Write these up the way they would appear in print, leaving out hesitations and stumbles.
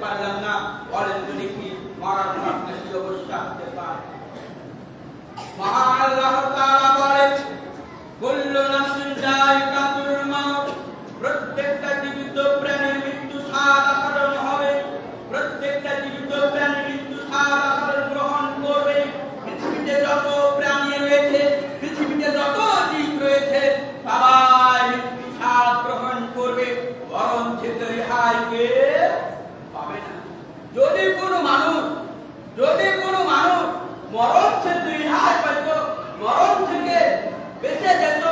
পারলাম না, বলেন তো দেখি মরার পর কি অবস্থা হতে পারে? মহান আল্লাহ তাআলা বলেন, কুল্লু নাফসিন যায়িকাতুল মাউত, প্রত্যেকটা জীবিত প্রাণীর মৃত্যু স্বাদ আহরণ হবে, প্রত্যেকটা জীবিত প্রাণী মৃত্যু স্বাদ আহরণ গ্রহণ করবে। পৃথিবীতে যত প্রাণী রয়েছে, পৃথিবীতে যত জীব রয়েছে, সবাই মৃত্যু স্বাদ গ্রহণ করবে, বরং থেকে রেহাই কেউ পাবে না। যদি কোনো মানুষ মরণ থেকে রেহাই পেত, মরণ থেকে বেঁচে যেত,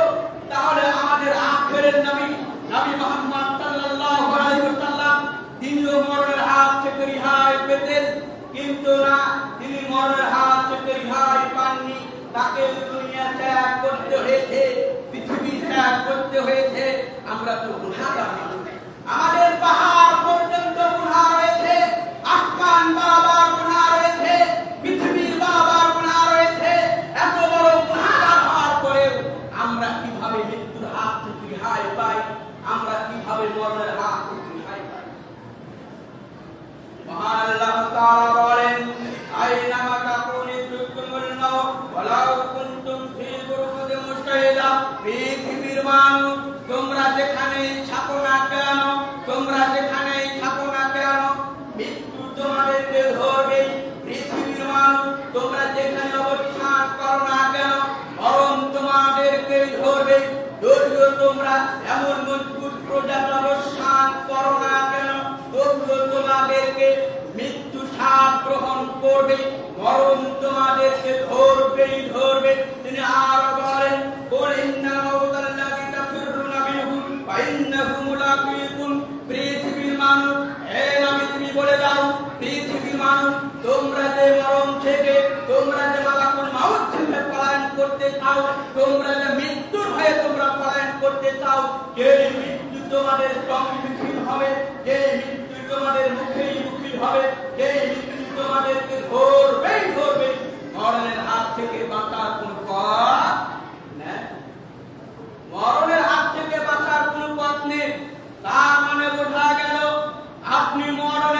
তাহলে আমাদের আখিরের নবী মুহাম্মদ সাল্লাল্লাহু আলাইহি ওয়াসাল্লাম তিনিও মরণের হাত থেকে রেহাই পেতেন। কিন্তু না, তিনি মরণের হাত থেকে রেহাই পাননি। তাকে দুনিয়া ত্যাগ করতে হয়েছে, পৃথিবী ত্যাগ করতে হয়েছে। আমরা তো গুনাহগার মানুষ, আমাদের পাহাড় পর্যন্ত গুনাহ রয়েছে, আসমান বাবার গুনাহ রয়েছে, পৃথিবীর বাবার গুনাহ রয়েছে। এত বড় গুনাহগার হওয়ার পরেও আমরা কিভাবে মৃত্যুর হাত থেকে রেহাই পাই? আমরা কিভাবে মরণের হাত থেকে রেহাই পাই? মহান আল্লাহ তাআলা বলেন, আইনামা তাকুনু ইদরিকুমুল মাউত ওয়ালাউ কুনতুম ফী বুরুজিন মুশতাহিদা। পৃথিবীর মানুষ, তোমরা যেখানেই থাকো না কেন, তোমরা যেখানেই থাকো না কেন, মৃত্যু তোমাদেরকে ধরবে। পৃথিবীর মানুষ, তোমরা যেখানে অবস্থান করো না কেন, মরণ তোমাদেরকে ধরবে। যদিও তোমরা এমন মজবুত প্রজাত অবস্থান করো না কেন, তবুও তোমাদেরকে মৃত্যু স্বাদ গ্রহণ করবে, মরণ তোমাদেরকে ধরবেই ধরবে। তিনি আর বলেন, কুল ইন্নাল মাউতাল্লাযী তাফিরুনা মিনহু ফাইন্নাহু মুলাকীকুম। পৃথিবীর মানুষ, হে নবী তুমি বলে দাও, পৃথিবীর মানুষ, তোমরা যে মরণ থেকে, তোমরা যে মালাকুল মাউত থেকে পলায়ন করতে চাও, তোমরা যে মৃত্যুর ভয়ে তোমরা পলায়ন করতে চাও, এই মৃত্যু তোমাদের সম্মুখীন হবে, এই মৃত্যু তোমাদের মুখোমুখি হবে, এই মৃত্যু তোমাদেরকে ধরবেই ধরবে। মরণের হাত থেকে বাঁচার কোনো পথ নেই, মরণের হাত থেকে বাঁচার কোনো পথ নেই। তার মানে বোঝা গেল, আপনি মরণের